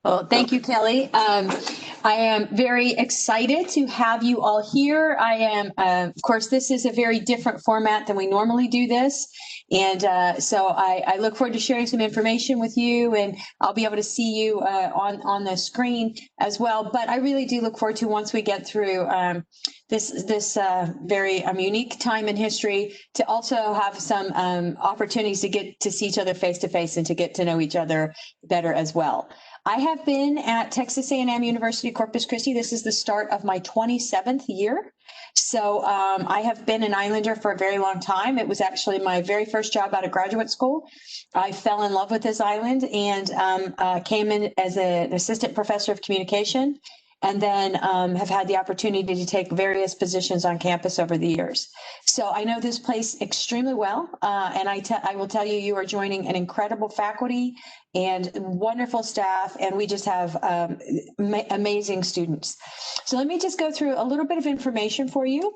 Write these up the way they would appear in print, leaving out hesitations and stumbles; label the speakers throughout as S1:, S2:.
S1: Well, thank you, Kelly. I am very excited to have you all here. I am, of course, this is a very different format than we normally do this. And so I look forward to sharing some information with you, and I'll be able to see you on the screen as well. But I really do look forward to, once we get through this very unique time in history, to also have some opportunities to get to see each other face to face and to get to know each other better as well. I have been at Texas A&M University Corpus Christi. This is the start of my 27th year. So I have been an Islander for a very long time. It was actually my very first job out of graduate school. I fell in love with this island and came in as an assistant professor of communication, and then have had the opportunity to take various positions on campus over the years. So I know this place extremely well, and I will tell you, you are joining an incredible faculty and wonderful staff, and we just have amazing students. So let me just go through a little bit of information for you,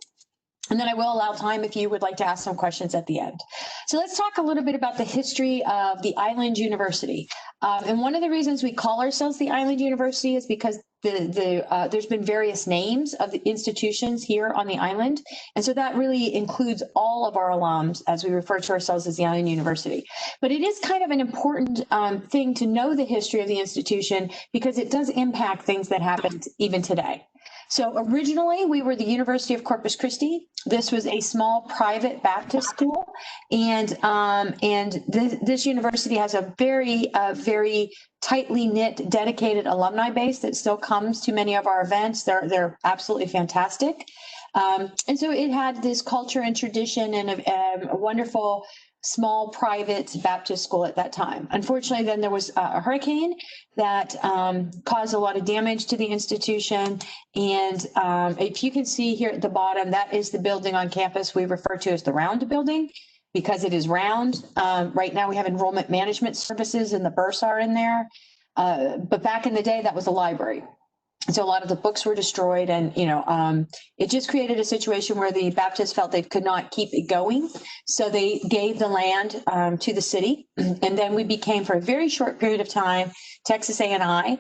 S1: and then I will allow time if you would like to ask some questions at the end. So let's talk a little bit about the history of the Island University. And one of the reasons we call ourselves the Island University is because there's been various names of the institutions here on the island. And so that really includes all of our alums, as we refer to ourselves as the Island University. But it is kind of an important thing to know the history of the institution, because it does impact things that happen even today. So originally, we were the University of Corpus Christi. This was a small private Baptist school, and this university has a very tightly knit, dedicated alumni base that still comes to many of our events. They're absolutely fantastic, and so it had this culture and tradition and a wonderful small private Baptist school at that time. Unfortunately, then there was a hurricane that caused a lot of damage to the institution. And if you can see here at the bottom, that is the building on campus we refer to as the round building, because it is round. Right now we have enrollment management services, and the bursar in there. But back in the day, that was a library. So a lot of the books were destroyed, and it just created a situation where the Baptists felt they could not keep it going. So they gave the land to the city, and then we became, for a very short period of time, Texas A&I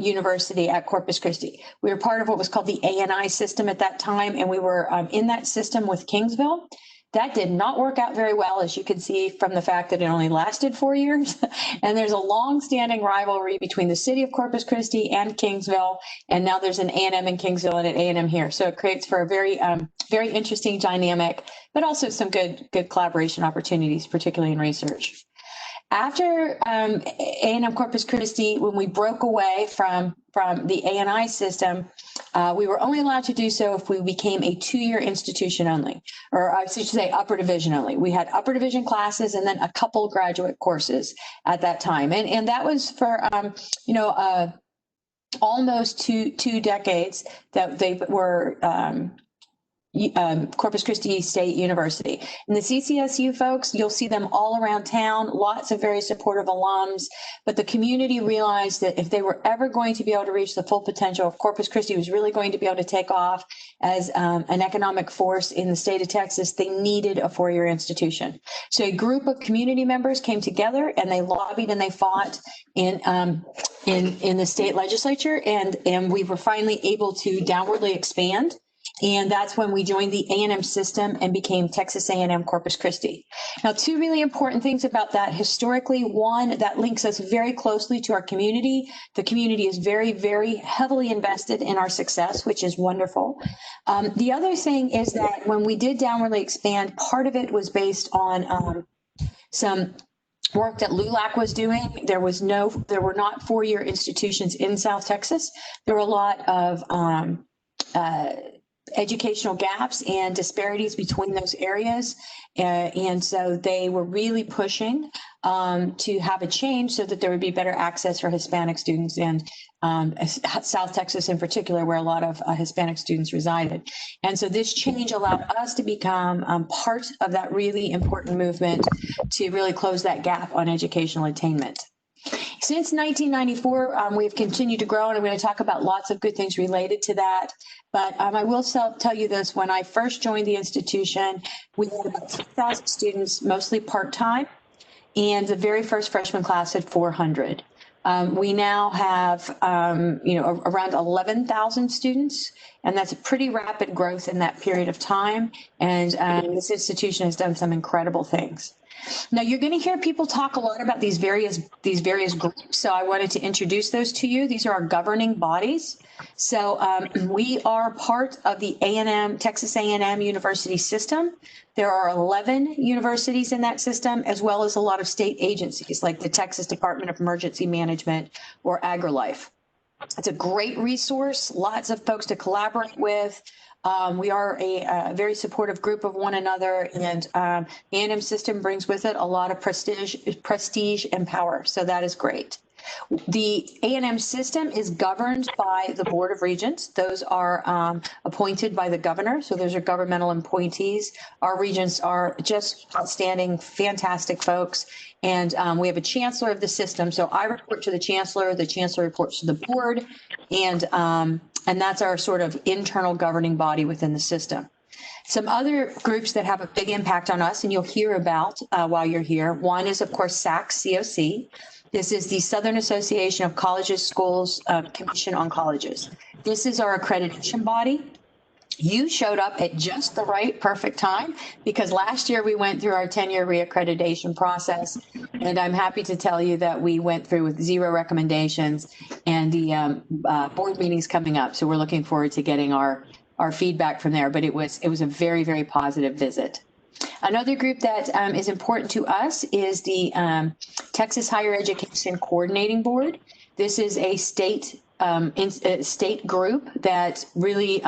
S1: University at Corpus Christi. We were part of what was called the A&I system at that time, and we were in that system with Kingsville. That did not work out very well, as you can see from the fact that it only lasted 4 years. And there's a long-standing rivalry between the city of Corpus Christi and Kingsville. And now there's an A&M in Kingsville and an A&M here. So it creates for a very interesting dynamic, but also some good collaboration opportunities, particularly in research. After A&M Corpus Christi, when we broke away from the A&I system, we were only allowed to do so if we became a 2-year institution only, or I should say upper division only. We had upper division classes and then a couple graduate courses at that time. And that was for, almost two decades that they were Corpus Christi State University. And the CCSU folks, you'll see them all around town, lots of very supportive alums, but the community realized that if they were ever going to be able to reach the full potential, if Corpus Christi was really going to be able to take off as an economic force in the state of Texas, they needed a 4-year institution. So a group of community members came together, and they lobbied and they fought in the state legislature, and we were finally able to downwardly expand. And that's when we joined the A&M system and became Texas A&M Corpus Christi. Now, two really important things about that historically. One, that links us very closely to our community. The community is very heavily invested in our success, which is wonderful. The other thing is that when we did downwardly expand, part of it was based on some work that LULAC was doing. There were not 4-year institutions in South Texas. There were a lot of educational gaps and disparities between those areas. And so they were really pushing to have a change so that there would be better access for Hispanic students, and South Texas in particular, where a lot of Hispanic students resided. And so this change allowed us to become part of that really important movement to really close that gap on educational attainment. Since 1994, we've continued to grow, and I'm going to talk about lots of good things related to that. But I will tell you this: when I first joined the institution, we had about 6,000 students, mostly part-time, and the very first freshman class had 400. We now have, around 11,000 students, and that's a pretty rapid growth in that period of time. And this institution has done some incredible things. Now, you're going to hear people talk a lot about these various groups, so I wanted to introduce those to you. These are our governing bodies. So we are part of the Texas A&M University system. There are 11 universities in that system, as well as a lot of state agencies like the Texas Department of Emergency Management or AgriLife. It's a great resource, lots of folks to collaborate with. We are a very supportive group of one another, and A&M system brings with it a lot of prestige and power, so that is great. The A&M system is governed by the Board of Regents. Those are appointed by the governor, so those are governmental appointees. Our regents are just outstanding, fantastic folks, and we have a chancellor of the system. So I report to the chancellor reports to the board, and that's our sort of internal governing body within the system. Some other groups that have a big impact on us, and you'll hear about while you're here. One is, of course, SACS-COC. This is the Southern Association of Colleges, Schools Commission on Colleges. This is our accreditation body. You showed up at just the right, perfect time, because last year we went through our 10-year reaccreditation process, and I'm happy to tell you that we went through with 0 recommendations, and the board meeting's coming up, so we're looking forward to getting our feedback from there. But it was a very, very positive visit. Another group that is important to us is the Texas Higher Education Coordinating Board. This is a state group that really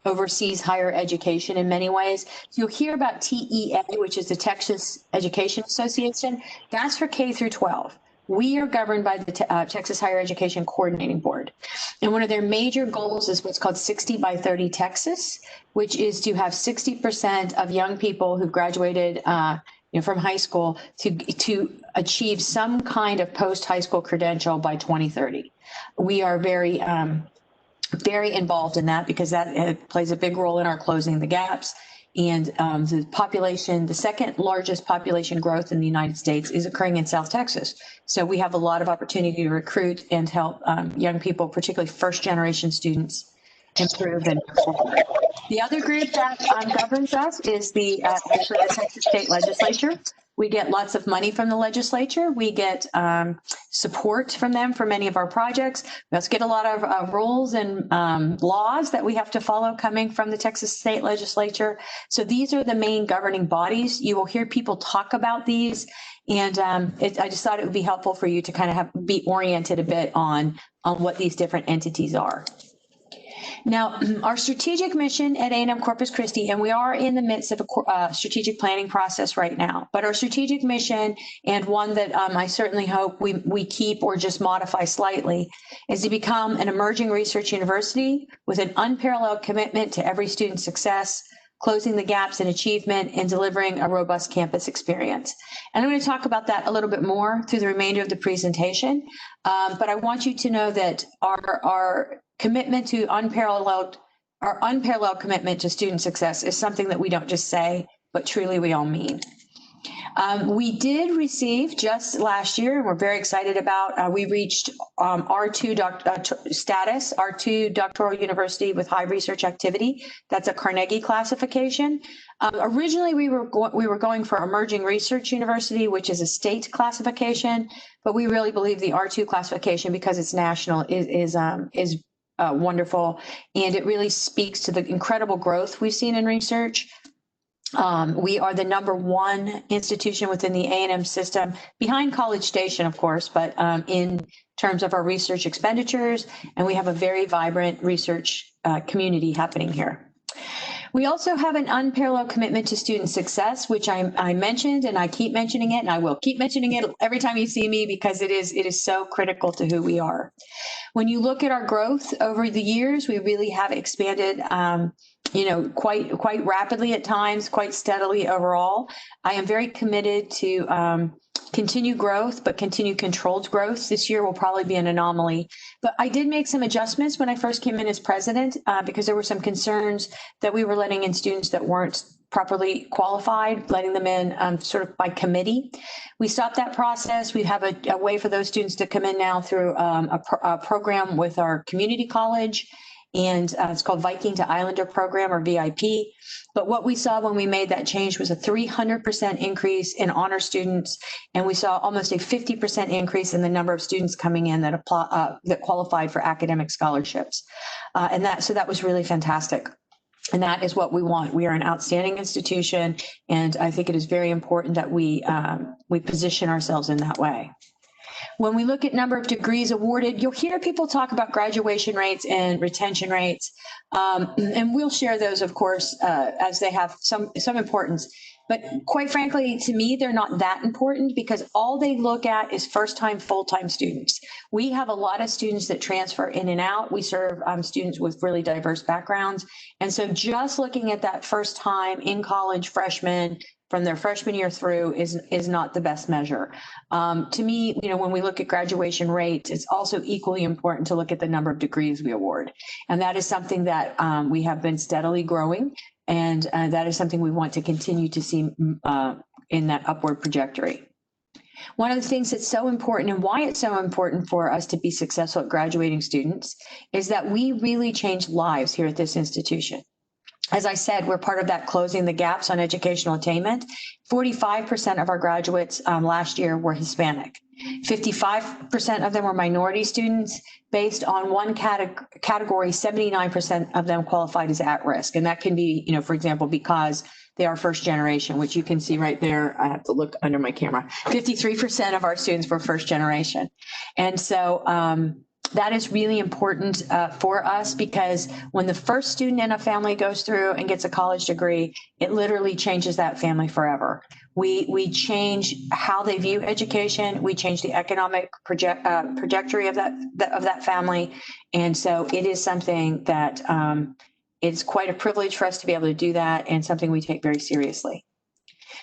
S1: oversees higher education in many ways. You'll hear about TEA, which is the Texas Education Association. That's for K through 12. We are governed by the Texas Higher Education Coordinating Board. And one of their major goals is what's called 60 by 30 Texas, which is to have 60% of young people who graduated from high school to achieve some kind of post-high school credential by 2030. We are very involved in that because that plays a big role in our closing the gaps. And the second largest population growth in the United States is occurring in South Texas. So we have a lot of opportunity to recruit and help young people, particularly first generation students, improve and move forward. The other group that governs us is the Texas State Legislature. We get lots of money from the legislature. We get support from them for many of our projects. We also get a lot of rules and laws that we have to follow coming from the Texas State Legislature. So these are the main governing bodies. You will hear people talk about these. And I just thought it would be helpful for you to kind of be oriented a bit on what these different entities are. Now, our strategic mission at A&M Corpus Christi, and we are in the midst of a strategic planning process right now, but our strategic mission, and one that I certainly hope we keep or just modify slightly, is to become an emerging research university with an unparalleled commitment to every student's success, closing the gaps in achievement, and delivering a robust campus experience. And I'm going to talk about that a little bit more through the remainder of the presentation, but I want you to know that our commitment to unparalleled commitment to student success is something that we don't just say, but truly we all mean. We did receive just last year, and we're very excited about, we reached R2 status, R2 doctoral university with high research activity. That's a Carnegie classification. Originally, we were going for emerging research university, which is a state classification, but we really believe the R2 classification, because it's national, is wonderful, and it really speaks to the incredible growth we've seen in research. We are the #1 institution within the A&M system, behind College Station, of course, but in terms of our research expenditures, and we have a very vibrant research community happening here. We also have an unparalleled commitment to student success, which I mentioned, and I keep mentioning it, and I will keep mentioning it every time you see me, because it is so critical to who we are. When you look at our growth over the years, we really have expanded quite rapidly at times, quite steadily overall. I am very committed to continue growth, but continue controlled growth. This year will probably be an anomaly. But I did make some adjustments when I first came in as president because there were some concerns that we were letting in students that weren't properly qualified, letting them in sort of by committee. We stopped that process. We have a way for those students to come in now through a program with our community college. And it's called Viking to Islander program, or VIP. But what we saw when we made that change was a 300% increase in honor students, and we saw almost a 50% increase in the number of students coming in that qualified for academic scholarships. So that was really fantastic. And that is what we want. We are an outstanding institution, and I think it is very important that we position ourselves in that way. When we look at number of degrees awarded, you'll hear people talk about graduation rates and retention rates, and we'll share those, of course, as they have some importance. But quite frankly, to me, they're not that important because all they look at is first-time, full-time students. We have a lot of students that transfer in and out. We serve students with really diverse backgrounds. And so just looking at that first time in college freshman from their freshman year through is not the best measure. To me, when we look at graduation rates, it's also equally important to look at the number of degrees we award. And that is something that we have been steadily growing. And that is something we want to continue to see in that upward trajectory. One of the things that's so important and why it's so important for us to be successful at graduating students is that we really change lives here at this institution. As I said, we're part of that closing the gaps on educational attainment. 45% of our graduates last year were Hispanic. 55% of them were minority students. Based on one category, 79% of them qualified as at risk. And that can be, for example, because they are first generation, which you can see right there. I have to look under my camera. 53% of our students were first generation. And so that is really important for us because when the first student in a family goes through and gets a college degree, it literally changes that family forever. We change how they view education. We change the economic trajectory of that family. And so it is something that it's quite a privilege for us to be able to do that and something we take very seriously.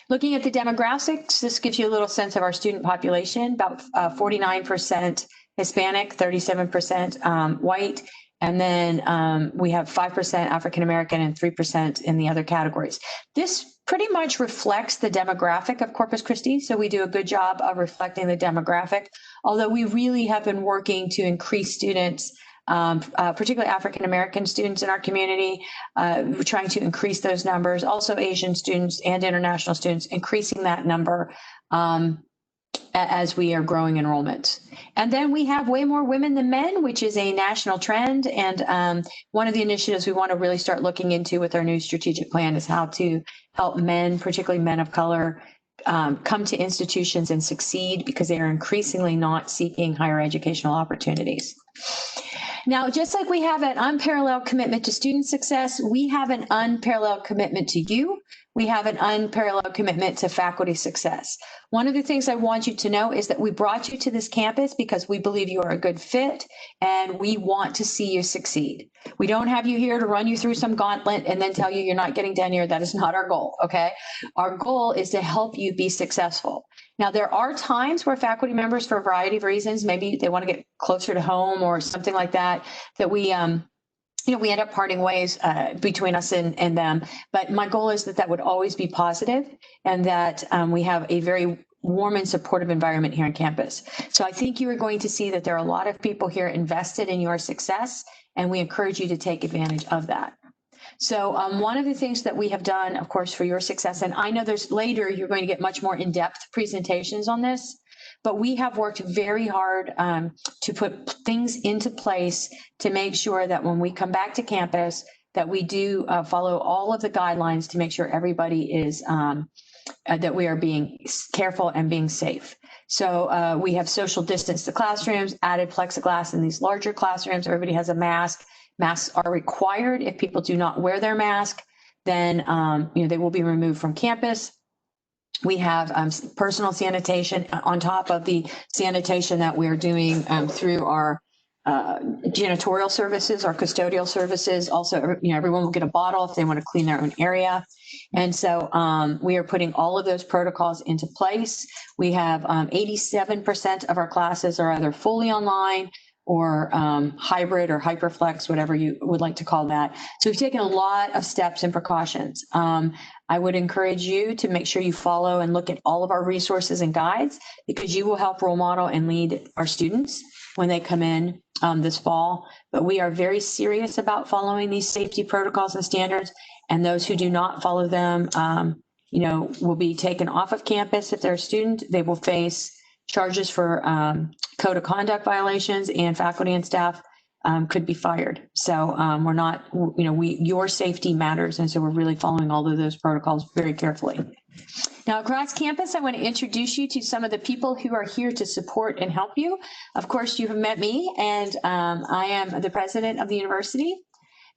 S1: Looking at the demographics, this gives you a little sense of our student population, about 49% Hispanic, 37% white, and then we have 5% African American and 3% in the other categories. This pretty much reflects the demographic of Corpus Christi, so we do a good job of reflecting the demographic, although we really have been working to increase students, particularly African American students in our community. We're trying to increase those numbers, also Asian students and international students, increasing that number as we are growing enrollment. And then we have way more women than men, which is a national trend. And one of the initiatives we want to really start looking into with our new strategic plan is how to help men, particularly men of color, come to institutions and succeed because they are increasingly not seeking higher educational opportunities. Now, just like we have an unparalleled commitment to student success, we have an unparalleled commitment to you. We have an unparalleled commitment to faculty success. One of the things I want you to know is that we brought you to this campus because we believe you are a good fit and we want to see you succeed. We don't have you here to run you through some gauntlet and then tell you you're not getting done here. That is not our goal, okay? Our goal is to help you be successful. Now, there are times where faculty members, for a variety of reasons, maybe they want to get closer to home or something like that, that we we end up parting ways between us and them. But my goal is that would always be positive and that we have a very warm and supportive environment here on campus. So I think you are going to see that there are a lot of people here invested in your success, and we encourage you to take advantage of that. So one of the things that we have done, of course, for your success, and I know there's later, you're going to get much more in-depth presentations on this, but we have worked very hard to put things into place to make sure that when we come back to campus, that we do follow all of the guidelines to make sure everybody is, that we are being careful and being safe. So we have social distance the classrooms, added plexiglass in these larger classrooms. Everybody has a mask. Masks are required. If people do not wear their mask, then they will be removed from campus. We have personal sanitation on top of the sanitation that we're doing through our janitorial services or custodial services. Also, everyone will get a bottle if they want to clean their own area. And so we are putting all of those protocols into place. We have 87% of our classes are either fully online or hybrid or hyperflex, whatever you would like to call that. So we've taken a lot of steps and precautions. I would encourage you to make sure you follow and look at all of our resources and guides, because you will help role model and lead our students when they come in this fall. But we are very serious about following these safety protocols and standards, and those who do not follow them, will be taken off of campus. If they're a student, they will face charges for code of conduct violations, and faculty and staff could be fired. So we're not, your safety matters. And so we're really following all of those protocols very carefully. Now, across campus, I want to introduce you to some of the people who are here to support and help you. Of course, you have met me, and I am the president of the university.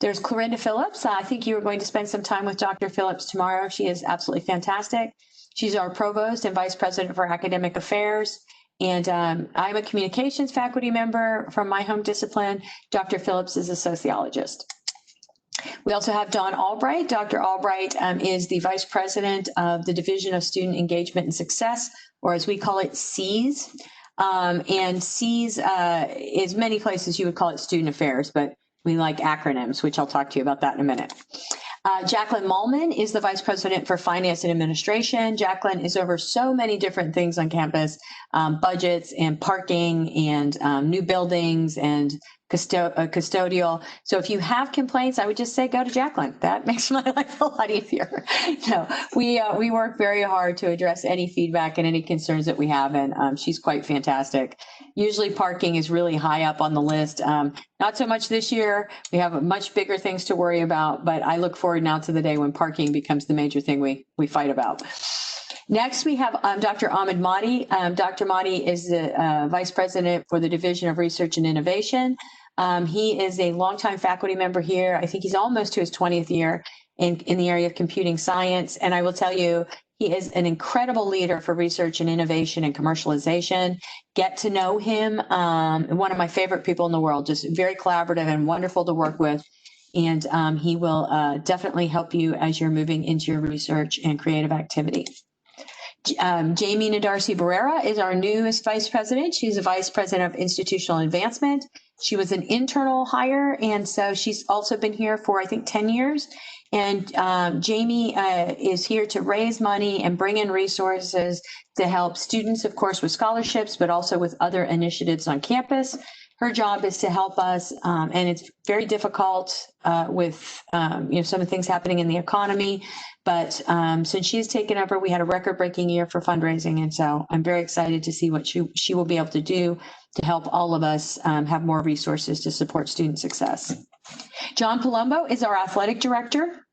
S1: There's Clorinda Phillips. I think you are going to spend some time with Dr. Phillips tomorrow. She is absolutely fantastic. She's our provost and vice president for academic affairs. And I'm a communications faculty member from my home discipline. Dr. Phillips is a sociologist. We also have Dawn Albright. Dr. Albright is the vice president of the Division of Student Engagement and Success, or as we call it, SEAS. And SEAS is many places you would call it student affairs, but we like acronyms, which I'll talk to you about that in a minute. Jacqueline Malman is the vice president for finance and administration. Jacqueline is over so many different things on campus, budgets and parking and new buildings and custodial. So if you have complaints, I would just say go to Jacqueline. That makes my life a lot easier. No, we work very hard to address any feedback and any concerns that we have, and she's quite fantastic. Usually parking is really high up on the list. Not so much this year. We have much bigger things to worry about, but I look forward now to the day when parking becomes the major thing we fight about. Next, we have Dr. Ahmed Mahdi. Dr. Mahdi is the vice president for the Division of Research and Innovation. He is a longtime faculty member here. I think he's almost to his 20th year in the area of computing science. And I will tell you, he is an incredible leader for research and innovation and commercialization. Get to know him. One of my favorite people in the world, just very collaborative and wonderful to work with. And he will definitely help you as you're moving into your research and creative activity. Jamie Nadarsi Barrera is our newest vice president. She's a vice president of institutional advancement. She was an internal hire, and so she's also been here for, I think, 10 years. And Jamie is here to raise money and bring in resources to help students, of course, with scholarships, but also with other initiatives on campus. Her job is to help us, and it's very difficult with some of the things happening in the economy. But since she has taken over, we had a record-breaking year for fundraising, and so I'm very excited to see what she will be able to do to help all of us have more resources to support student success. John Palumbo is our athletic director.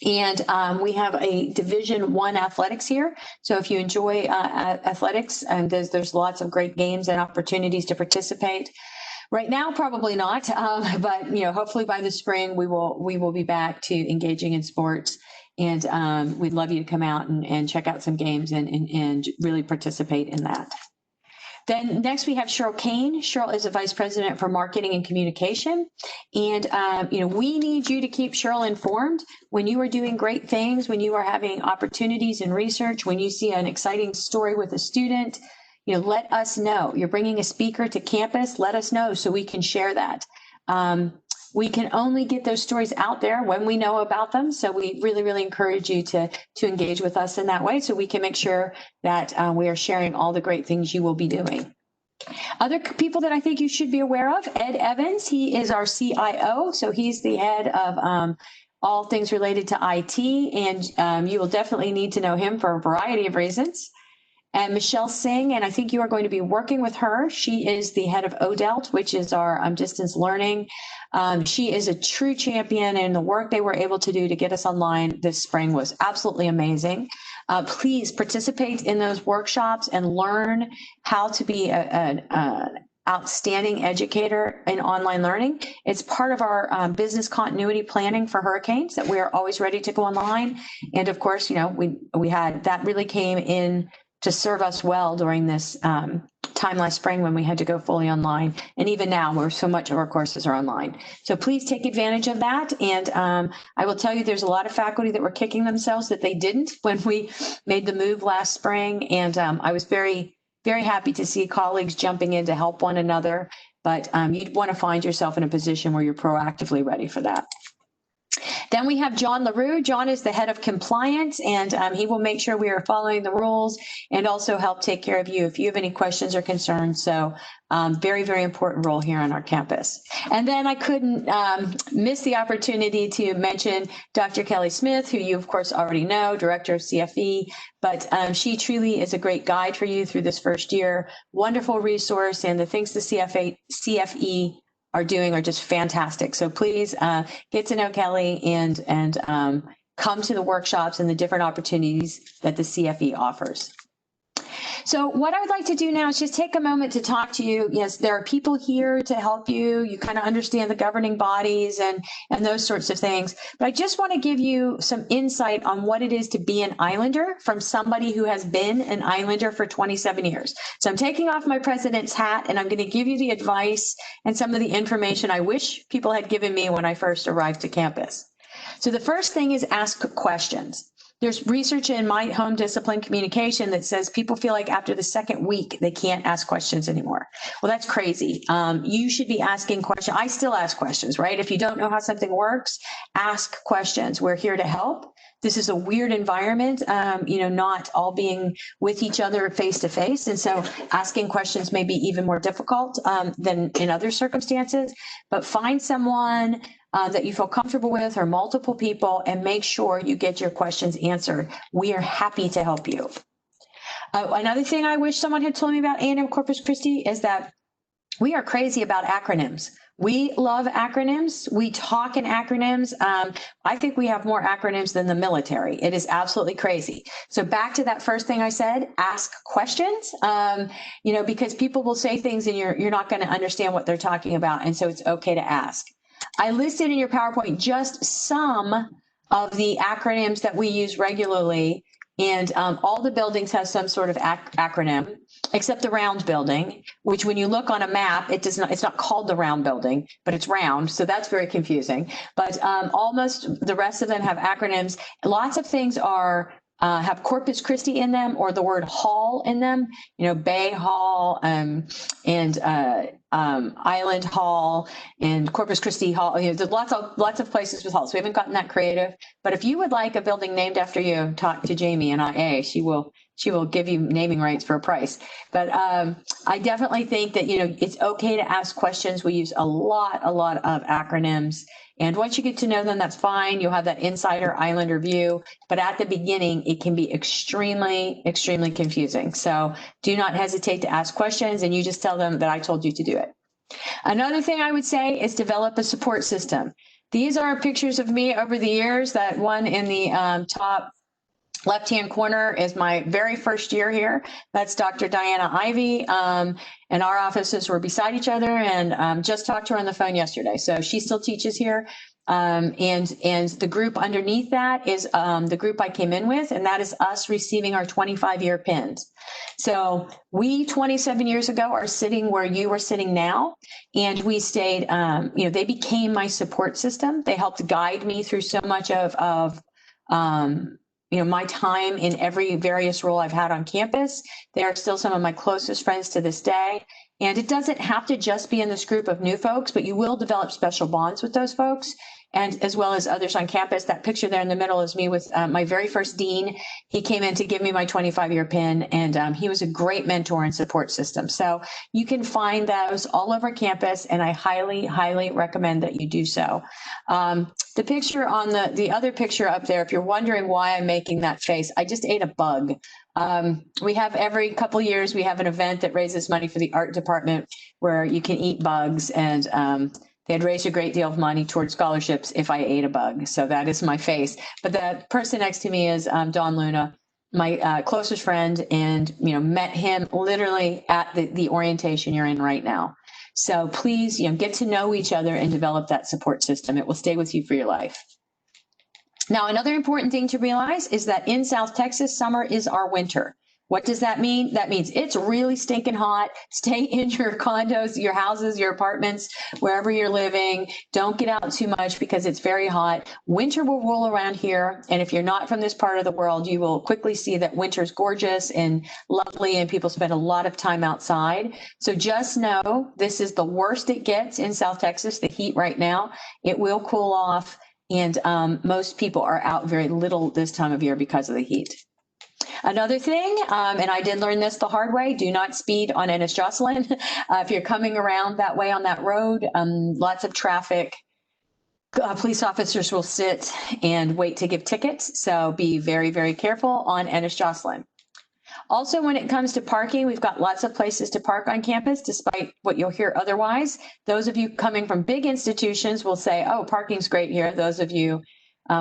S1: And we have a Division I athletics here. So if you enjoy athletics, and there's lots of great games and opportunities to participate. Right now, probably not, but hopefully by the spring we will be back to engaging in sports, and we'd love you to come out and check out some games and really participate in that. Then next we have Cheryl Kane. Cheryl is a vice president for marketing and communication. And, we need you to keep Cheryl informed when you are doing great things, when you are having opportunities in research, when you see an exciting story with a student, let us know. You're bringing a speaker to campus, let us know so we can share that. We can only get those stories out there when we know about them. So we really, really encourage you to engage with us in that way so we can make sure that we are sharing all the great things you will be doing. Other people that I think you should be aware of, Ed Evans, he is our CIO. So he's the head of all things related to IT, and you will definitely need to know him for a variety of reasons. And Michelle Singh, and I think you are going to be working with her. She is the head of ODELT, which is our distance learning. She is a true champion, and the work they were able to do to get us online this spring was absolutely amazing. Please participate in those workshops and learn how to be an outstanding educator in online learning. It's part of our business continuity planning for hurricanes, that we are always ready to go online. And of course, we had that really came in to serve us well during this time last spring when we had to go fully online. And even now, where so much of our courses are online. So please take advantage of that. And I will tell you, there's a lot of faculty that were kicking themselves that they didn't when we made the move last spring. And I was very, very happy to see colleagues jumping in to help one another. But you'd want to find yourself in a position where you're proactively ready for that. Then we have John LaRue. John is the head of compliance, and he will make sure we are following the rules and also help take care of you if you have any questions or concerns. So very, very important role here on our campus. And then I couldn't miss the opportunity to mention Dr. Kelly Smith, who you, of course, already know, director of CFE, but she truly is a great guide for you through this first year. Wonderful resource, and the things the CFE are doing are just fantastic. So please get to know Kelly and come to the workshops and the different opportunities that the CFE offers. So what I would like to do now is just take a moment to talk to you. Yes, there are people here to help you. You kind of understand the governing bodies and those sorts of things. But I just want to give you some insight on what it is to be an Islander from somebody who has been an Islander for 27 years. So I'm taking off my president's hat, and I'm going to give you the advice and some of the information I wish people had given me when I first arrived to campus. So the first thing is ask questions. There's research in my home discipline communication that says people feel like after the second week, they can't ask questions anymore. Well, that's crazy. You should be asking questions. I still ask questions, right? If you don't know how something works, ask questions. We're here to help. This is a weird environment, not all being with each other face to face. And so asking questions may be even more difficult than in other circumstances, but find someone that you feel comfortable with, or multiple people, and make sure you get your questions answered. We are happy to help you. Another thing I wish someone had told me about A&M Corpus Christi is that we are crazy about acronyms. We love acronyms. We talk in acronyms. I think we have more acronyms than the military. It is absolutely crazy. So back to that first thing I said, ask questions, because people will say things and you're not going to understand what they're talking about. And so it's okay to ask. I listed in your PowerPoint just some of the acronyms that we use regularly, and all the buildings have some sort of acronym, except the round building, which when you look on a map, it's not called the round building, but it's round, so that's very confusing. But almost the rest of them have acronyms. Lots of things have Corpus Christi in them, or the word hall in them, Bay Hall and Island Hall and Corpus Christi Hall. There's lots of places with halls. We haven't gotten that creative, but if you would like a building named after you, talk to Jamie and IA. She will give you naming rights for a price. But I definitely think that it's okay to ask questions. We use a lot of acronyms. And once you get to know them, that's fine. You'll have that insider Islander view. But at the beginning, it can be extremely, extremely confusing. So do not hesitate to ask questions, and you just tell them that I told you to do it. Another thing I would say is develop a support system. These are pictures of me over the years. That one in the top left-hand corner is my very first year here. That's Dr. Diana Ivy, and our offices were beside each other, and just talked to her on the phone yesterday. So she still teaches here, and the group underneath that is the group I came in with, and that is us receiving our 25-year pins. So we 27 years ago are sitting where you are sitting now, and we stayed. They became my support system. They helped guide me through so much of my time in every various role I've had on campus. They are still some of my closest friends to this day. And it doesn't have to just be in this group of new folks, but you will develop special bonds with those folks, and as well as others on campus. That picture there in the middle is me with my very first dean. He came in to give me my 25-year pin, and he was a great mentor and support system. So you can find those all over campus, and I highly, highly recommend that you do so. The picture on the other picture up there, if you're wondering why I'm making that face, I just ate a bug. We have every couple of years, we have an event that raises money for the art department where you can eat bugs, and they had raised a great deal of money towards scholarships if I ate a bug. So that is my face. But the person next to me is Don Luna, my closest friend, and met him literally at the orientation you're in right now. So please, get to know each other and develop that support system. It will stay with you for your life. Now, another important thing to realize is that in South Texas, summer is our winter. What does that mean? That means it's really stinking hot. Stay in your condos, your houses, your apartments, wherever you're living. Don't get out too much because it's very hot. Winter will roll around here. And if you're not from this part of the world, you will quickly see that winter's gorgeous and lovely and people spend a lot of time outside. So just know this is the worst it gets in South Texas, the heat right now. It will cool off. And most people are out very little this time of year because of the heat. Another thing, and I did learn this the hard way, do not speed on Ennis Jocelyn. If you're coming around that way on that road, lots of traffic. Police officers will sit and wait to give tickets. So be very, very careful on Ennis Jocelyn. Also, when it comes to parking, we've got lots of places to park on campus, despite what you'll hear otherwise. Those of you coming from big institutions will say, oh, parking's great here. Those of you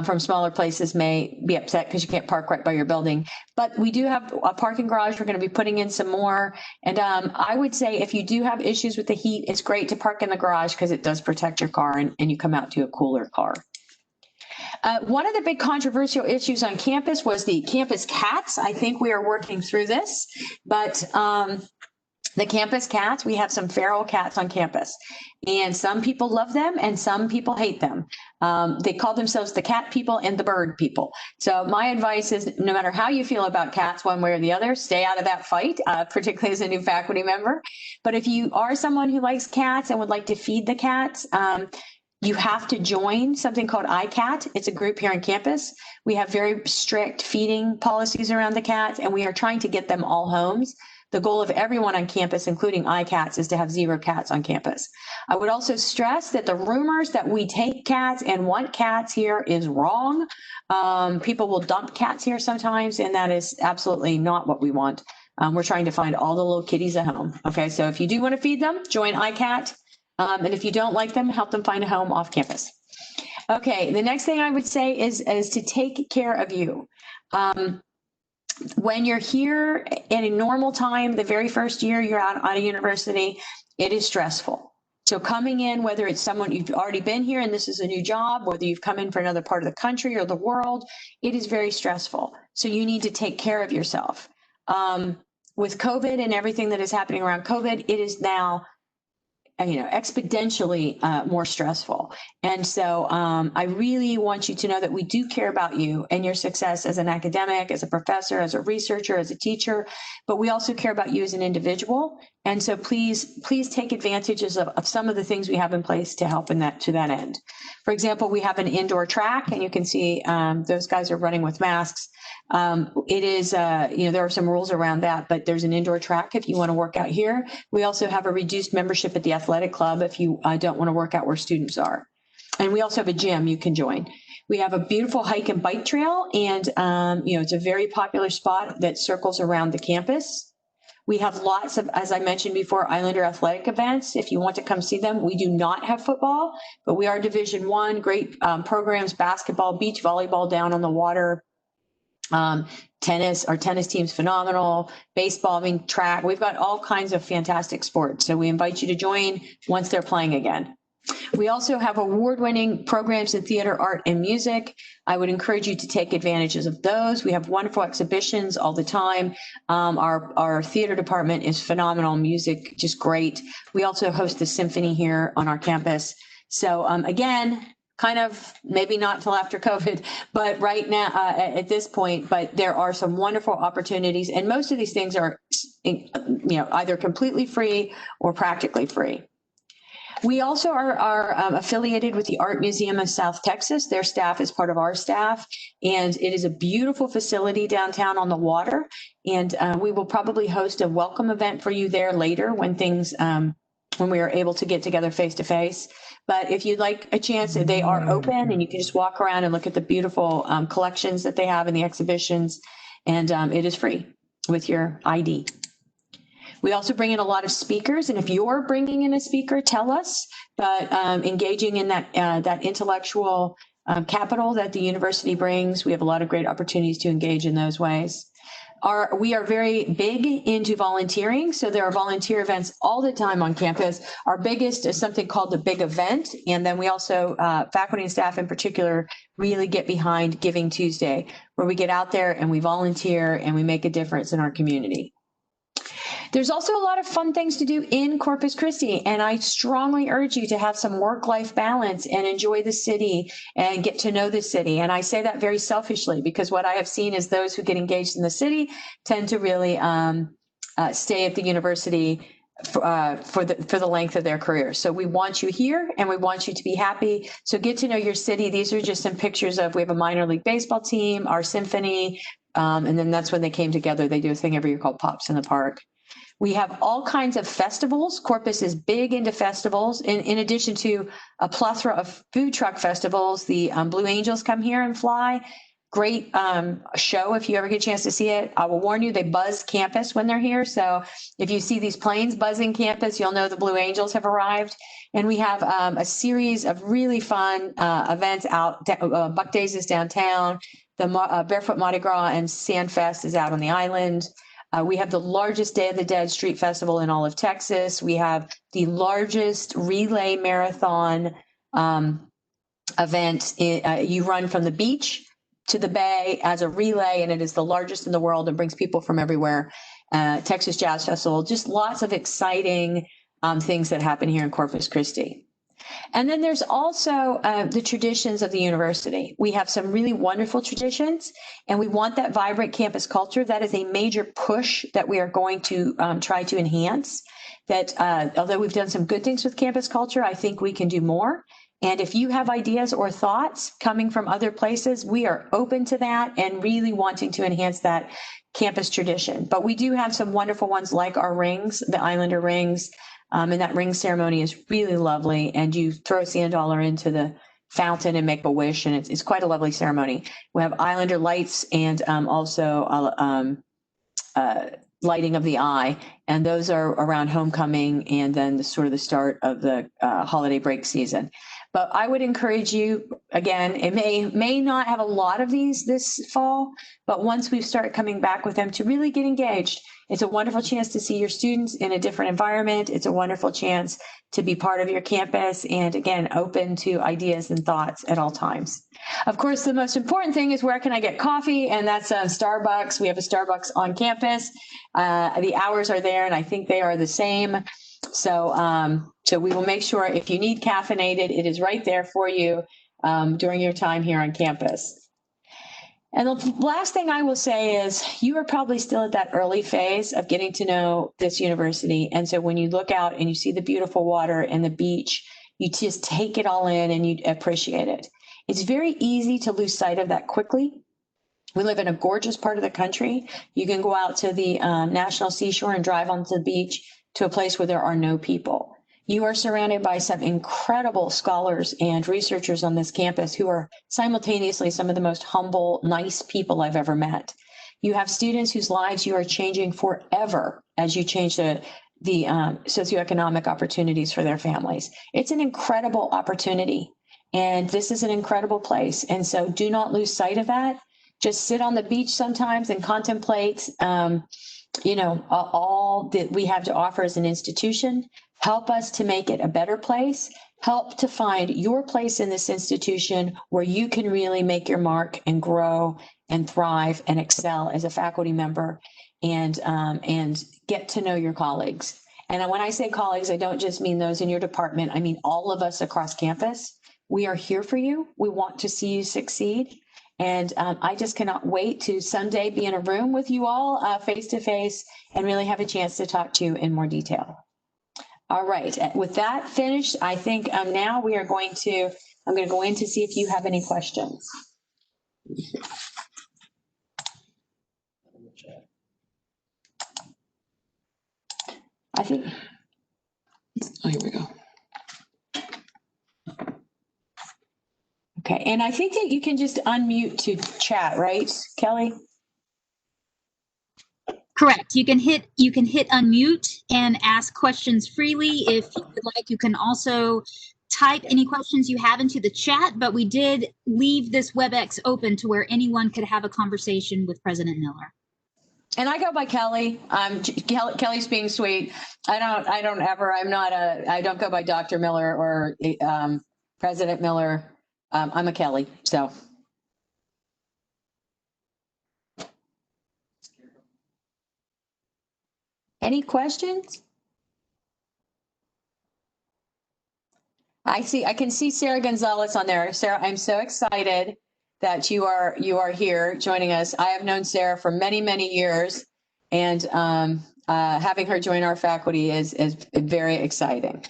S1: from smaller places may be upset because you can't park right by your building. But we do have a parking garage. We're going to be putting in some more. And I would say if you do have issues with the heat, it's great to park in the garage because it does protect your car and you come out to a cooler car. One of the big controversial issues on campus was the campus cats. I think we are working through this, but the campus cats, we have some feral cats on campus, and some people love them and some people hate them. They call themselves the cat people and the bird people. So my advice is no matter how you feel about cats, one way or the other, stay out of that fight, particularly as a new faculty member. But if you are someone who likes cats and would like to feed the cats, you have to join something called ICAT. It's a group here on campus. We have very strict feeding policies around the cats, and we are trying to get them all homes. The goal of everyone on campus, including ICATs, is to have 0 cats on campus. I would also stress that the rumors that we take cats and want cats here is wrong. People will dump cats here sometimes, and that is absolutely not what we want. We're trying to find all the little kitties at home. Okay, so if you do want to feed them, join ICAT. And if you don't like them, help them find a home off campus. Okay, the next thing I would say is to take care of you. When you're here in a normal time, the very first year you're out of university, it is stressful. So coming in, whether it's someone you've already been here and this is a new job, whether you've come in for another part of the country or the world, it is very stressful. So you need to take care of yourself. With COVID and everything that is happening around COVID, it is now exponentially more stressful. And so I really want you to know that we do care about you and your success as an academic, as a professor, as a researcher, as a teacher, but we also care about you as an individual. And so please take advantages of some of the things we have in place to help to that end. For example, we have an indoor track, and you can see those guys are running with masks. It is, there are some rules around that, but there's an indoor track if you want to work out here. We also have a reduced membership at the athletic club if you don't want to work out where students are. And we also have a gym you can join. We have a beautiful hike and bike trail, and it's a very popular spot that circles around the campus. We have lots of, as I mentioned before, Islander athletic events. If you want to come see them, we do not have football, but we are Division I, great programs, basketball, beach volleyball down on the water. Tennis, our tennis team's phenomenal. Baseball, track. We've got all kinds of fantastic sports. So we invite you to join once they're playing again. We also have award-winning programs in theater, art, and music. I would encourage you to take advantages of those. We have wonderful exhibitions all the time. Our theater department is phenomenal. Music, just great. We also host the symphony here on our campus. So again, kind of maybe not till after COVID, but right now at this point, but there are some wonderful opportunities, and most of these things are either completely free or practically free. We also are affiliated with the Art Museum of South Texas. Their staff is part of our staff, and it is a beautiful facility downtown on the water. And we will probably host a welcome event for you there later when when we are able to get together face to face. But if you'd like a chance, they are open, and you can just walk around and look at the beautiful collections that they have in the exhibitions. And it is free with your ID. We also bring in a lot of speakers, and if you're bringing in a speaker, tell us. But engaging in that intellectual capital that the university brings, we have a lot of great opportunities to engage in those ways. we are very big into volunteering. So there are volunteer events all the time on campus. Our biggest is something called the Big Event. And then we also, faculty and staff in particular, really get behind Giving Tuesday, where we get out there and we volunteer and we make a difference in our community. There's also a lot of fun things to do in Corpus Christi, and I strongly urge you to have some work-life balance and enjoy the city and get to know the city. And I say that very selfishly because what I have seen is those who get engaged in the city tend to really stay at the university for the length of their career. So we want you here and we want you to be happy. So get to know your city. These are just some pictures of, we have a minor league baseball team, our symphony, and then that's when they came together. They do a thing every year called Pops in the Park. We have all kinds of festivals. Corpus is big into festivals. In addition to a plethora of food truck festivals, the Blue Angels come here and fly. Great show if you ever get a chance to see it. I will warn you, they buzz campus when they're here. So if you see these planes buzzing campus, you'll know the Blue Angels have arrived. And we have a series of really fun events out. Buck Days is downtown. The Barefoot Mardi Gras and Sand Fest is out on the island. We have the largest Day of the Dead street festival in all of Texas. We have the largest relay marathon event. You run from the beach to the bay as a relay, and it is the largest in the world and brings people from everywhere. Texas Jazz Festival, just lots of exciting things that happen here in Corpus Christi. And then there's also the traditions of the university. We have some really wonderful traditions, and we want that vibrant campus culture. That is a major push that we are going to try to enhance. That although we've done some good things with campus culture, I think we can do more. And if you have ideas or thoughts coming from other places, we are open to that and really wanting to enhance that campus tradition. But we do have some wonderful ones like our rings, the Islander rings. And that ring ceremony is really lovely. And you throw a sand dollar into the fountain and make a wish. And it's quite a lovely ceremony. We have Islander lights and also lighting of the eye. And those are around homecoming and then the sort of the start of the holiday break season. But I would encourage you, again, it may not have a lot of these this fall, but once we start coming back with them, to really get engaged. It's a wonderful chance to see your students in a different environment. It's a wonderful chance to be part of your campus and, again, open to ideas and thoughts at all times. Of course, the most important thing is where can I get coffee? And that's Starbucks. We have a Starbucks on campus. The hours are there, and I think they are the same. So we will make sure if you need caffeinated, it is right there for you during your time here on campus. And the last thing I will say is you are probably still at that early phase of getting to know this university. And so when you look out and you see the beautiful water and the beach, you just take it all in and you appreciate it. It's very easy to lose sight of that quickly. We live in a gorgeous part of the country. You can go out to the National Seashore and drive onto the beach to a place where there are no people. You are surrounded by some incredible scholars and researchers on this campus who are simultaneously some of the most humble, nice people I've ever met. You have students whose lives you are changing forever as you change the socioeconomic opportunities for their families. It's an incredible opportunity, and this is an incredible place. And so do not lose sight of that. Just sit on the beach sometimes and contemplate all that we have to offer as an institution. Help us to make it a better place. Help to find your place in this institution where you can really make your mark and grow and thrive and excel as a faculty member and get to know your colleagues. And when I say colleagues, I don't just mean those in your department. I mean all of us across campus. We are here for you. We want to see you succeed. And I just cannot wait to someday be in a room with you all face to face and really have a chance to talk to you in more detail. All right, with that finished, I think now I'm going to go in to see if you have any questions. I think, oh, here we go. Okay, and I think that you can just unmute to chat, right, Kelly?
S2: Correct. You can hit unmute and ask questions freely. If you would like, you can also type any questions you have into the chat, but we did leave this WebEx open to where anyone could have a conversation with President Miller.
S1: And I go by Kelly. Kelly's being sweet. I don't go by Dr. Miller or President Miller. I'm a Kelly. So. Any questions? I can see Sarah Gonzalez on there. Sarah, I'm so excited that you are here joining us. I have known Sarah for many, many years, and having her join our faculty is very exciting.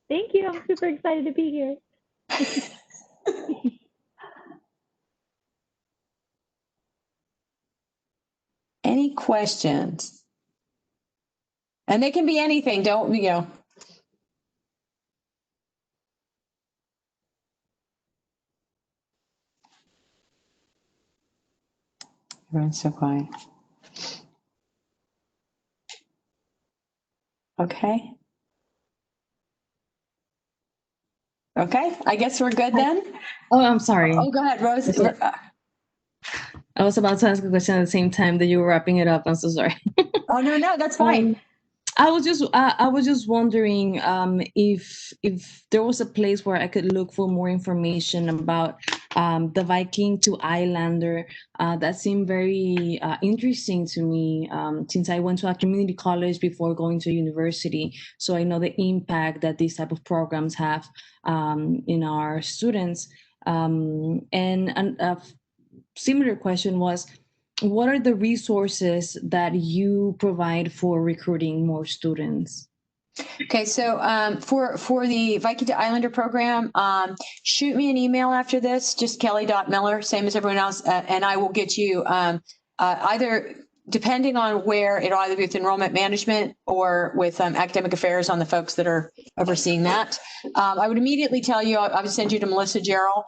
S3: Thank you. I'm super excited to be here.
S1: Any questions? And they can be anything. Don't, you know. Everyone's so quiet. Okay. Okay, I guess we're good then.
S4: Oh, I'm sorry.
S1: Oh, go ahead, Rose.
S4: I was about to ask a question at the same time that you were wrapping it up. I'm so sorry.
S1: Oh, no, that's fine.
S4: I was just wondering if there was a place where I could look for more information about the Viking to Islander. That seemed very interesting to me since I went to a community college before going to university. So I know the impact that these type of programs have in our students. And a similar question was, what are the resources that you provide for recruiting more students?
S1: Okay, so for the Viking to Islander program, shoot me an email after this, just kelly.miller, same as everyone else, and I will get you either, depending on where, it'll either be with enrollment management or with academic affairs on the folks that are overseeing that. I would immediately tell you, I would send you to Melissa Gerald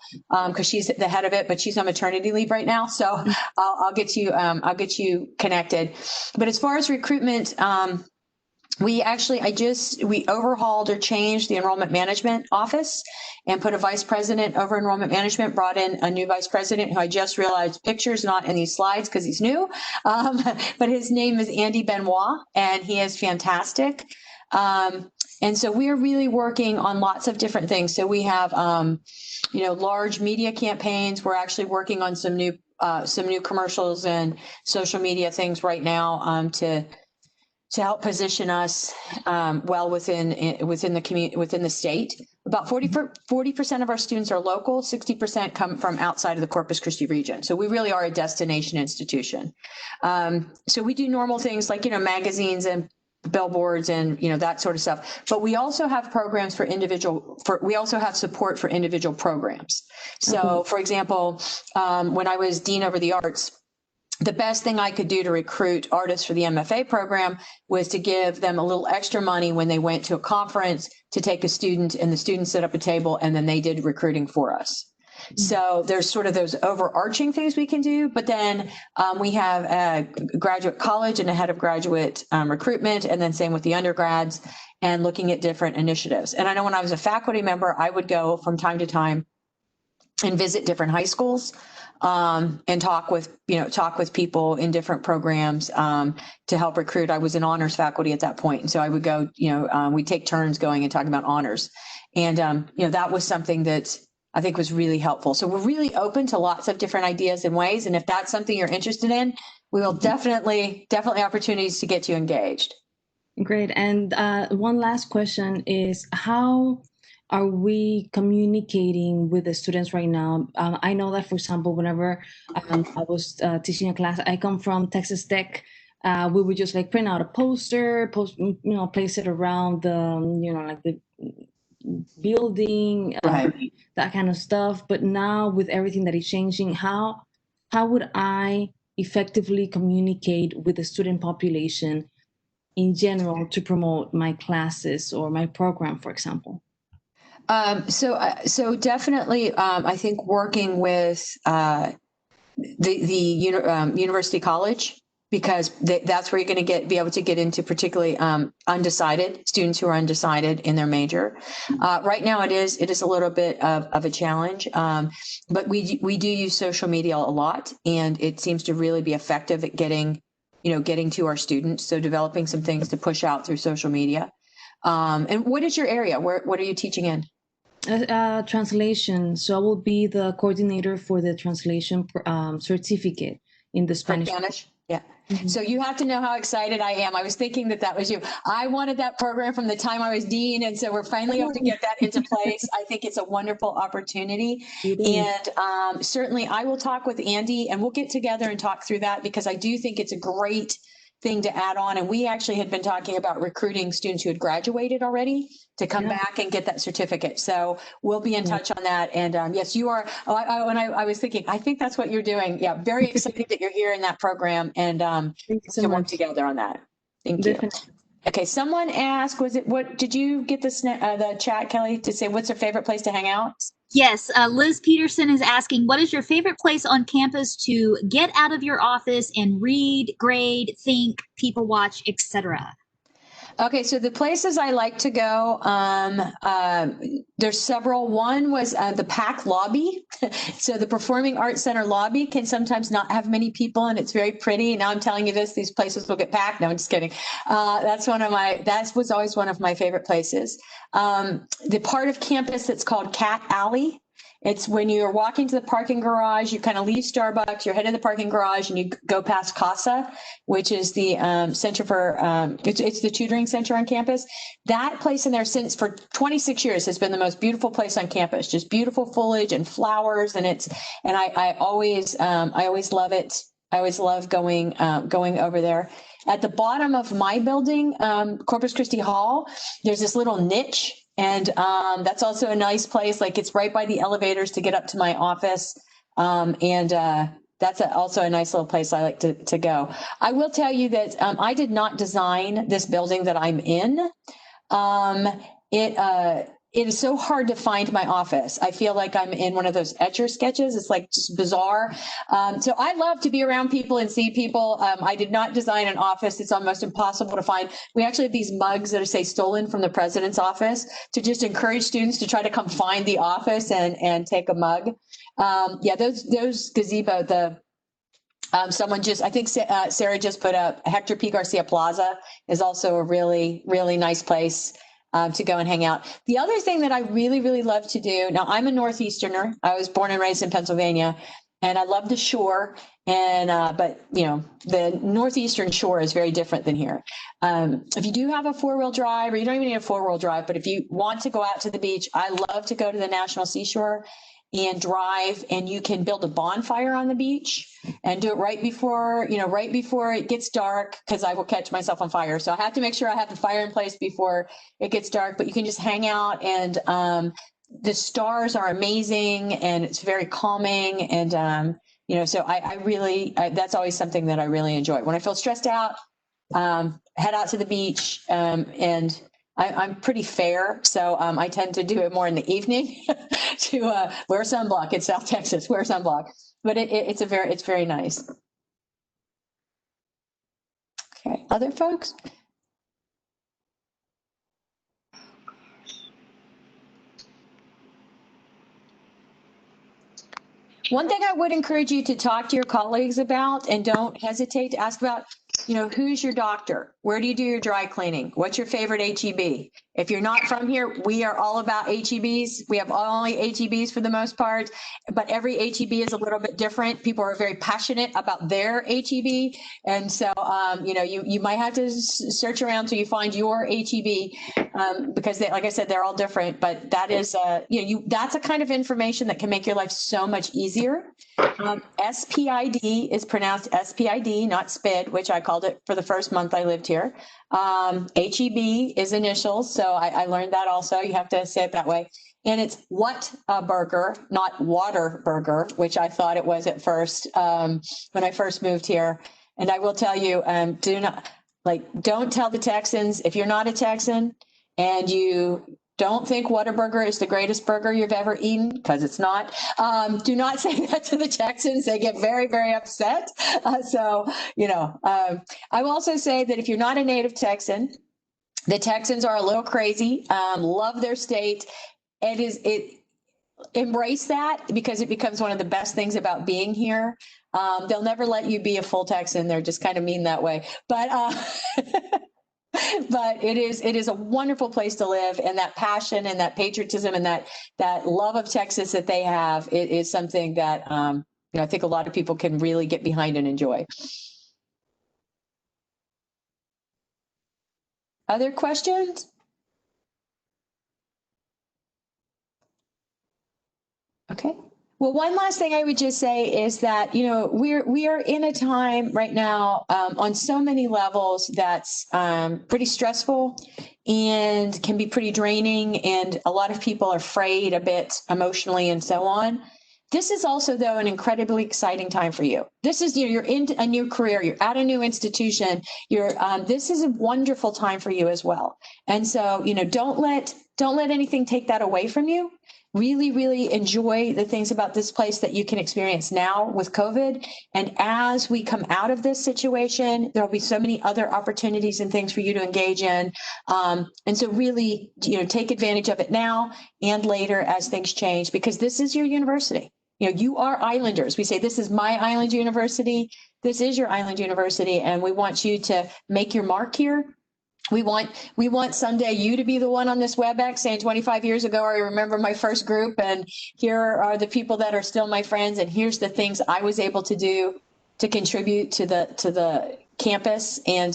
S1: because she's the head of it, but she's on maternity leave right now. So I'll get you connected. But as far as recruitment, we overhauled or changed the enrollment management office and put a vice president over enrollment management, brought in a new vice president who I just realized pictures not in these slides because he's new. But his name is Andy Benoit, and he is fantastic. And so we're really working on lots of different things. So we have, large media campaigns. We're actually working on some new commercials and social media things right now to help position us well within the community, within the state. About 40% of our students are local, 60% come from outside of the Corpus Christi region. So we really are a destination institution. So we do normal things like, magazines and billboards and, that sort of stuff. But we also have programs we also have support for individual programs. So for example, when I was Dean over the Arts, the best thing I could do to recruit artists for the MFA program was to give them a little extra money when they went to a conference to take a student, and the student set up a table and then they did recruiting for us. So there's sort of those overarching things we can do, but then we have a graduate college and a head of graduate recruitment, and then same with the undergrads, and looking at different initiatives. And I know when I was a faculty member, I would go from time to time and visit different high schools and talk with people in different programs to help recruit. I was an honors faculty at that point. And so I would go, we take turns going and talking about honors. And, that was something that I think was really helpful. So we're really open to lots of different ideas and ways. And if that's something you're interested in, we will definitely opportunities to get you engaged.
S4: Great. And one last question is, how are we communicating with the students right now? I know that, for example, whenever I was teaching a class, I come from Texas Tech. We would just print out a poster, place it around the, the building,
S1: Right.
S4: That kind of stuff. But now with everything that is changing, how would I effectively communicate with the student population in general to promote my classes or my program, for example?
S1: So definitely, I think working with the university college because that's where you're going to be able to get into particularly undecided students who are undecided in their major. Right now, it is a little bit of a challenge, but we do use social media a lot, and it seems to really be effective at getting to our students. So developing some things to push out through social media. And what is your area? What are you teaching in?
S4: Translation. So I will be the coordinator for the translation certificate in the Spanish.
S1: Yeah. Mm-hmm. So you have to know how excited I am. I was thinking that was you. I wanted that program from the time I was dean. And so we're finally able to get that into place. I think it's a wonderful opportunity. And certainly I will talk with Andy and we'll get together and talk through that, because I do think it's a great thing to add on. And we actually had been talking about recruiting students who had graduated already to come back and get that certificate. So we'll be in touch on that. And yes, you are. When I was thinking, I think that's what you're doing. Yeah, very excited that you're here in that program, and to work together on that. Thank you. Okay, someone asked, what did you get the chat, Kelly, to say what's her favorite place to hang out?
S2: Yes, Liz Peterson is asking, what is your favorite place on campus to get out of your office and read, grade, think, people watch, etc.?
S1: Okay, so the places I like to go, there's several. One was the PAC lobby. So the Performing Arts Center lobby can sometimes not have many people, and it's very pretty. Now I'm telling you this, these places will get packed. No, I'm just kidding. That was always one of my favorite places. The part of campus that's called Cat Alley. It's when you're walking to the parking garage, you kind of leave Starbucks, you're headed to the parking garage, and you go past CASA, which is the center for, it's the tutoring center on campus. That place in there since for 26 years has been the most beautiful place on campus, just beautiful foliage and flowers. And I always love it. I always love going over there. At the bottom of my building, Corpus Christi Hall, there's this little niche. And that's also a nice place. Like, it's right by the elevators to get up to my office. That's also a nice little place I like to go. I will tell you that I did not design this building that I'm in. It is so hard to find my office. I feel like I'm in one of those Etcher sketches. It's like just bizarre. So I love to be around people and see people. I did not design an office. It's almost impossible to find. We actually have these mugs that say stolen from the president's office to just encourage students to try to come find the office and take a mug. Yeah, those gazebo, someone just, I think Sarah just put up Hector P. Garcia Plaza is also a really, really nice place to go and hang out. The other thing that I really, really love to do, now I'm a Northeasterner. I was born and raised in Pennsylvania, and I love the shore. But the Northeastern shore is very different than here. If you do have a 4-wheel drive, or you don't even need a 4-wheel drive, but if you want to go out to the beach, I love to go to the National Seashore and drive, and you can build a bonfire on the beach and do it right before it gets dark, because I will catch myself on fire. So I have to make sure I have the fire in place before it gets dark, but you can just hang out, and the stars are amazing, and it's very calming. And, so I really, that's always something that I really enjoy. When I feel stressed out, head out to the beach, and I'm pretty fair, so I tend to do it more in the evening to wear sunblock. It's South Texas, wear sunblock, but it's very nice. Okay, other folks? One thing I would encourage you to talk to your colleagues about, and don't hesitate to ask about, who's your doctor? Where do you do your dry cleaning? What's your favorite HEB? If you're not from here, we are all about HEBs. We have only HEBs for the most part, but every HEB is a little bit different. People are very passionate about their HEB. And so, you might have to search around till you find your HEB, because like I said, they're all different, but that is, that's a kind of information that can make your life so much easier. SPID is pronounced SPID, not SPID, which I called it for the first month I lived here. HEB is initials, so I learned that also. You have to say it that way. And it's what a burger, not water burger, which I thought it was at first when I first moved here. And I will tell you, don't tell the Texans, if you're not a Texan and you Don't think Whataburger is the greatest burger you've ever eaten, because it's not. Do not say that to the Texans. They get very, very upset. I will also say that if you're not a native Texan, the Texans are a little crazy, love their state. Embrace that, because it becomes one of the best things about being here. They'll never let you be a full Texan. They're just kind of mean that way. But but it is a wonderful place to live, and that passion and that patriotism and that love of Texas that they have is something that I think a lot of people can really get behind and enjoy. Other questions? Okay. Well, one last thing I would just say is that, we are in a time right now on so many levels that's pretty stressful and can be pretty draining. And a lot of people are frayed a bit emotionally and so on. This is also, though, an incredibly exciting time for you. This is, you're in a new career, you're at a new institution, this is a wonderful time for you as well. And so, don't let anything take that away from you. Really, really enjoy the things about this place that you can experience now with COVID. And as we come out of this situation, there'll be so many other opportunities and things for you to engage in. And so really, take advantage of it now and later as things change, because this is your university. You are Islanders. We say, this is my island university. This is your island university. And we want you to make your mark here. We want someday you to be the one on this WebEx saying 25 years ago, I remember my first group, and here are the people that are still my friends, and here's the things I was able to do to contribute to the campus. And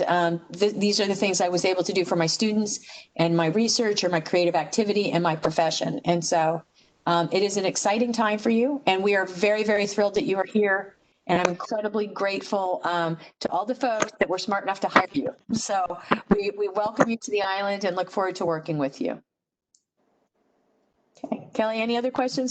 S1: these are the things I was able to do for my students and my research or my creative activity and my profession. And so it is an exciting time for you, and we are very, very thrilled that you are here. And I'm incredibly grateful to all the folks that were smart enough to hire you. So we welcome you to the island and look forward to working with you. Okay, Kelly, any other questions for